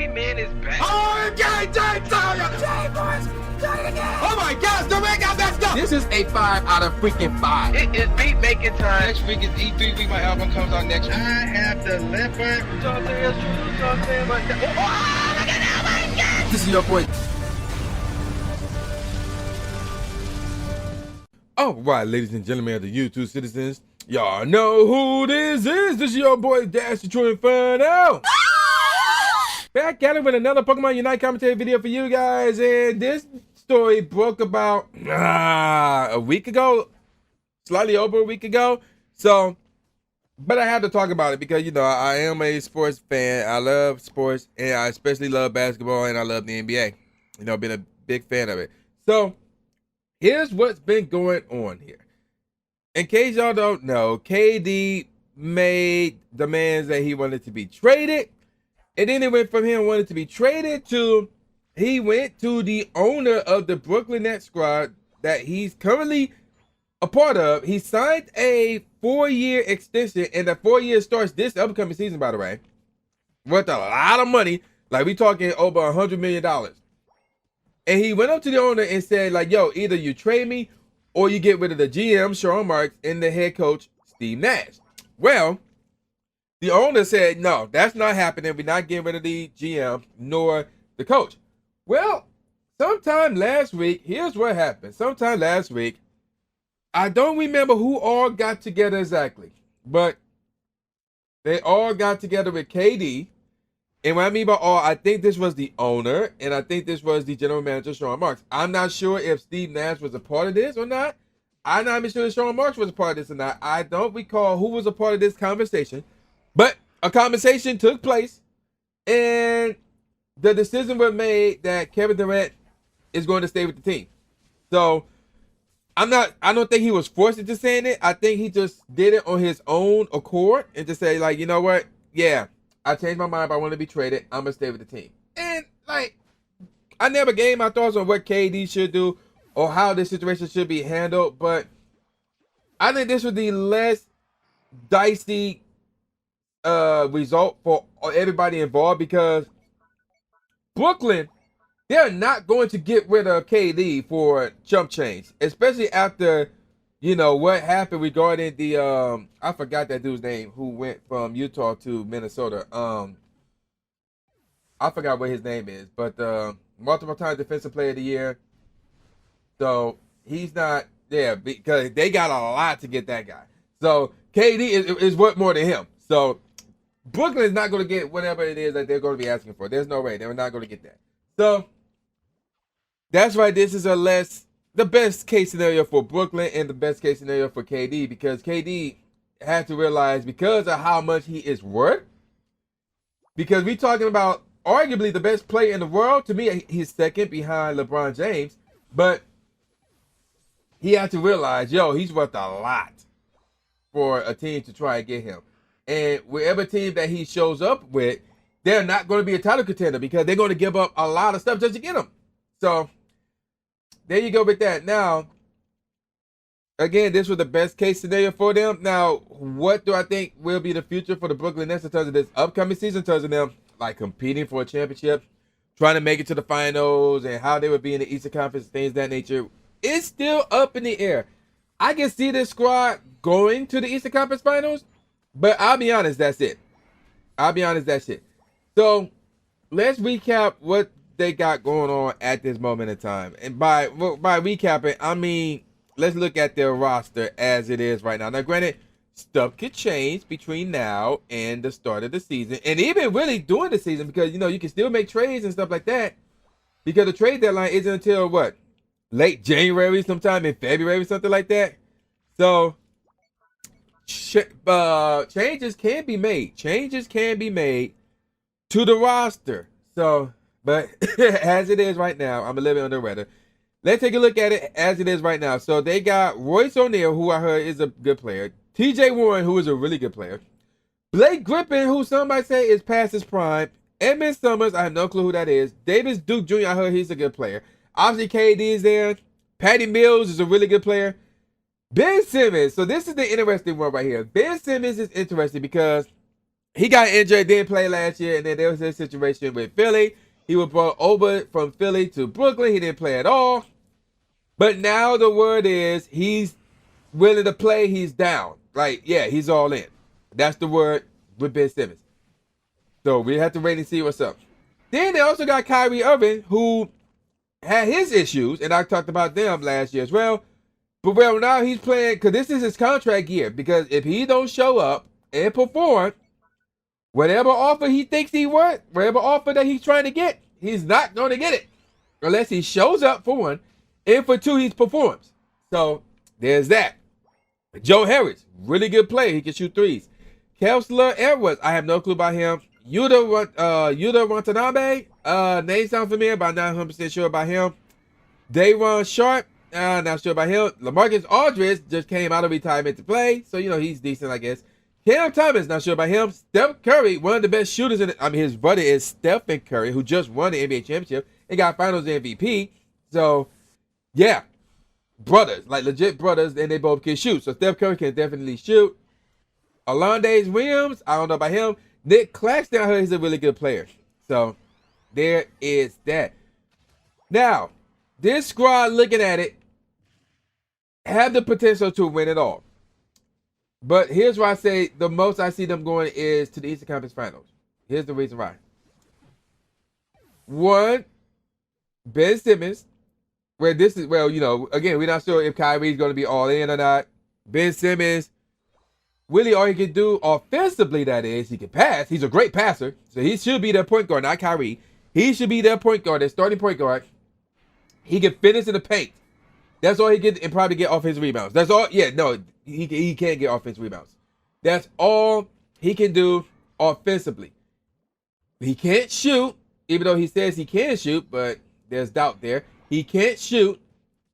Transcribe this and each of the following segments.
Baby man is back. Oh, okay, Jay, boys, oh my gosh, Durant got messed up. This is a 5 out of freaking 5. It is beat making time. Next week is E3 week. My album comes out next week. I have the leopard. This is your boy. All right, ladies and gentlemen of the YouTube citizens, y'all know who this is. This is your boy Dash the True Inferno. Back at it with another Pokemon Unite commentary video for you guys, and this story broke about a week ago, slightly over a week ago. So, but I had to talk about it because, you know, I am a sports fan. I love sports, and I especially love basketball, and I love the NBA. You know, been a big fan of it. So, here's what's been going on here. In case y'all don't know, KD made demands that he wanted to be traded. And then it went from him wanting to be traded to he went to the owner of the Brooklyn Nets squad that he's currently a part of. He signed a 4-year extension, and the 4 years starts this upcoming season, by the way. Worth a lot of money. Like, we talking over $100 million. And he went up to the owner and said, like, yo, either you trade me or you get rid of the GM, Sean Marks, and the head coach, Steve Nash. Well, the owner said, no, that's not happening. We're not getting rid of the GM nor the coach. Well, sometime last week, here's what happened. Sometime last week, I don't remember who all got together exactly, but they all got together with KD. And what I mean by all, I think this was the owner, and I think this was the general manager, Sean Marks. I'm not sure if Steve Nash was a part of this or not. I'm not even sure if Sean Marks was a part of this or not. I don't recall who was a part of this conversation. But a conversation took place, and the decision was made that Kevin Durant is going to stay with the team. So I don't think he was forced into saying it. I think he just did it on his own accord and just say, like, you know what? Yeah, I changed my mind, but I want to be traded. I'm going to stay with the team. And, like, I never gave my thoughts on what KD should do or how this situation should be handled, but I think this was the less dicey result for everybody involved, because Brooklyn, they're not going to get rid of KD for chump change, especially after, you know, what happened regarding the I forgot that dude's name who went from Utah to Minnesota. I forgot what his name is, but multiple time defensive player of the year. So he's not there because they got a lot to get that guy. So KD is worth more than him. So Brooklyn is not going to get whatever it is that they're going to be asking for. There's no way. They're not going to get that. So that's why this is the best case scenario for Brooklyn and the best case scenario for KD, because KD had to realize, because of how much he is worth, because we're talking about arguably the best player in the world. To me, he's second behind LeBron James, but he had to realize, yo, he's worth a lot for a team to try and get him. And whatever team that he shows up with, they're not going to be a title contender because they're going to give up a lot of stuff just to get him. So there you go with that. Now, again, this was the best case scenario for them. Now, what do I think will be the future for the Brooklyn Nets in terms of this upcoming season, in terms of them like competing for a championship, trying to make it to the finals, and how they would be in the Eastern Conference, things of that nature? It's still up in the air. I can see this squad going to the Eastern Conference Finals, but I'll be honest, that's it. That's it. So let's recap what they got going on at this moment in time. And by recapping, I mean, let's look at their roster as it is right now. Now, granted, stuff could change between now and the start of the season, and even really during the season, because, you know, you can still make trades and stuff like that, because the trade deadline isn't until what? Late January, sometime in February, something like that. So changes can be made. Changes can be made to the roster. So, but as it is right now, I'm a little bit under the weather. Let's take a look at it as it is right now. So they got Royce O'Neal, who I heard is a good player. TJ Warren, who is a really good player. Blake Griffin, who somebody say is past his prime. Edmund Summers, I have no clue who that is. Davis Duke Jr., I heard he's a good player. Obviously, KD is there. Patty Mills is a really good player. Ben Simmons. So this is the interesting one right here. Ben Simmons is interesting because he got injured, didn't play last year, and then there was this situation with Philly. He was brought over from Philly to Brooklyn. He didn't play at all. But now the word is he's willing to play. He's down. Like, yeah, he's all in. That's the word with Ben Simmons. So we have to wait and see what's up. Then they also got Kyrie Irving, who had his issues, and I talked about them last year as well. But well, now he's playing, because this is his contract year. Because if he don't show up and perform, whatever offer he thinks he wants, whatever offer that he's trying to get, he's not going to get it. Unless he shows up, for one, and for two, he performs. So there's that. Joe Harris, really good player. He can shoot threes. Kessler Edwards, I have no clue about him. Yuta Watanabe, name sounds familiar, but I'm not 100% sure about him. Dayron Sharp, not sure about him. LaMarcus Aldridge just came out of retirement to play, so you know he's decent, I guess. Cam Thomas, not sure about him. Steph Curry, one of the best shooters in his brother is Stephen Curry, who just won the NBA championship and got Finals MVP. So, yeah, brothers, like legit brothers, and they both can shoot. So Steph Curry can definitely shoot. Alondae Williams, I don't know about him. Nick Claxton, I heard he's a really good player. So, there is that. Now, this squad, looking at it, have the potential to win it all. But here's why I say the most I see them going is to the Eastern Conference Finals. Here's the reason why. One, Ben Simmons, where this is, well, you know, again, we're not sure if Kyrie's going to be all in or not. Ben Simmons, really all he can do offensively, that is, he can pass. He's a great passer. So he should be their point guard, not Kyrie. He should be their point guard, their starting point guard. He can finish in the paint. That's all he can, and probably get offensive rebounds. That's all. Yeah, no, he can't get offensive rebounds. That's all he can do offensively. He can't shoot, even though he says he can shoot, but there's doubt there. He can't shoot.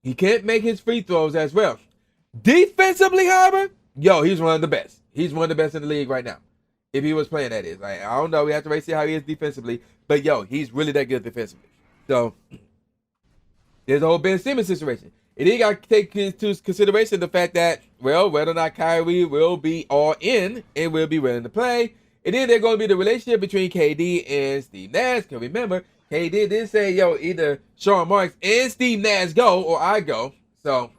He can't make his free throws as well. Defensively, however, yo, he's one of the best. He's one of the best in the league right now. If he was playing, that is. Like, I don't know. We have to wait and see how he is defensively. But, yo, he's really that good defensively. So, there's the whole Ben Simmons situation. And then you got to take into consideration the fact that, well, whether or not Kyrie will be all in and will be willing to play. And then there's going to be the relationship between KD and Steve Nash. Because remember, KD did say, yo, either Sean Marks and Steve Nash go or I go. So,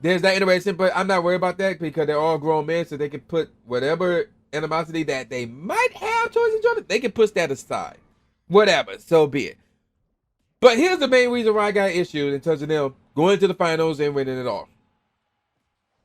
there's that interaction. But I'm not worried about that because they're all grown men. So they can put whatever animosity that they might have towards each other, they can push that aside. Whatever. So be it. But here's the main reason why I got issues in terms of them going to the finals and winning it all.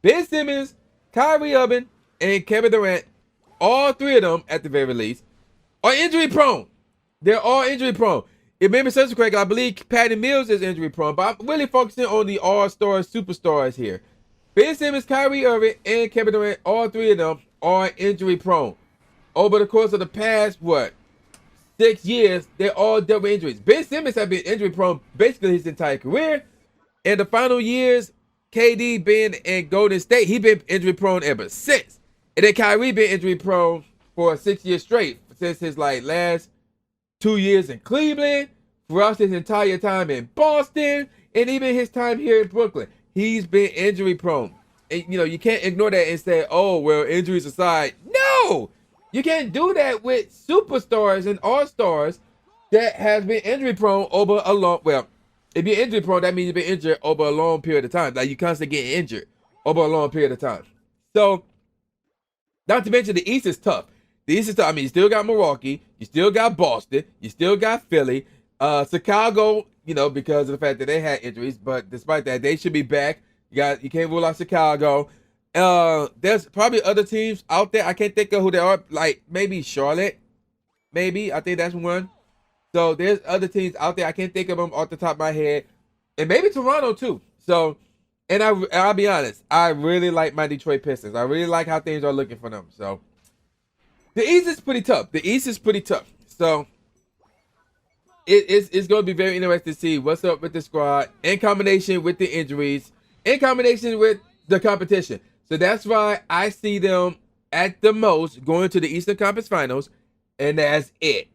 Ben Simmons, Kyrie Irving, and Kevin Durant, all three of them, at the very least, are injury prone. They're all injury prone. If memory serves me correct, I believe Patty Mills is injury prone, but I'm really focusing on the all-stars, superstars here. Ben Simmons, Kyrie Irving, and Kevin Durant, all three of them are injury prone. Over the course of the past, 6 years, they're all dealt with injuries. Ben Simmons has been injury prone basically his entire career. In the final years, KD been in Golden State, he been injury prone ever since. And then Kyrie been injury prone for 6 years straight since his last 2 years in Cleveland, throughout his entire time in Boston, and even his time here in Brooklyn. He's been injury prone. And you know, you can't ignore that and say, oh, well, injuries aside. No! You can't do that with superstars and all-stars that has been injury prone over a long, well, if you're injury prone, that means you've been injured over a long period of time. Like, you constantly get injured over a long period of time. So, not to mention the East is tough. The East is tough. I mean, you still got Milwaukee. You still got Boston. You still got Philly. Chicago, you know, because of the fact that they had injuries. But despite that, they should be back. You can't rule out Chicago. There's probably other teams out there. I can't think of who they are. Like maybe Charlotte. Maybe. I think that's one. So there's other teams out there. I can't think of them off the top of my head. And maybe Toronto too. So, and I'll be honest. I really like my Detroit Pistons. I really like how things are looking for them. So the East is pretty tough. So it's going to be very interesting to see what's up with the squad in combination with the injuries, in combination with the competition. So that's why I see them at the most going to the Eastern Conference Finals, and that's it.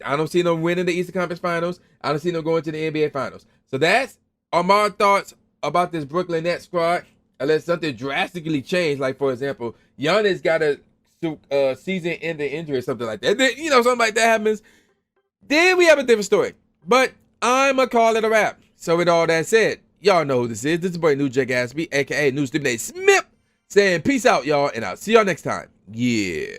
I don't see them winning the Eastern Conference Finals. I don't see them going to the NBA Finals. So that's my thoughts about this Brooklyn Nets squad. Unless something drastically changed, like for example, Giannis got to season-ending injury or something like that. Then, you know, something like that happens. Then we have a different story. But I'ma call it a wrap. So with all that said, y'all know who this is. This is boy New J Gatsby, aka New Stephen A. Smith, saying peace out, y'all, and I'll see y'all next time. Yeah.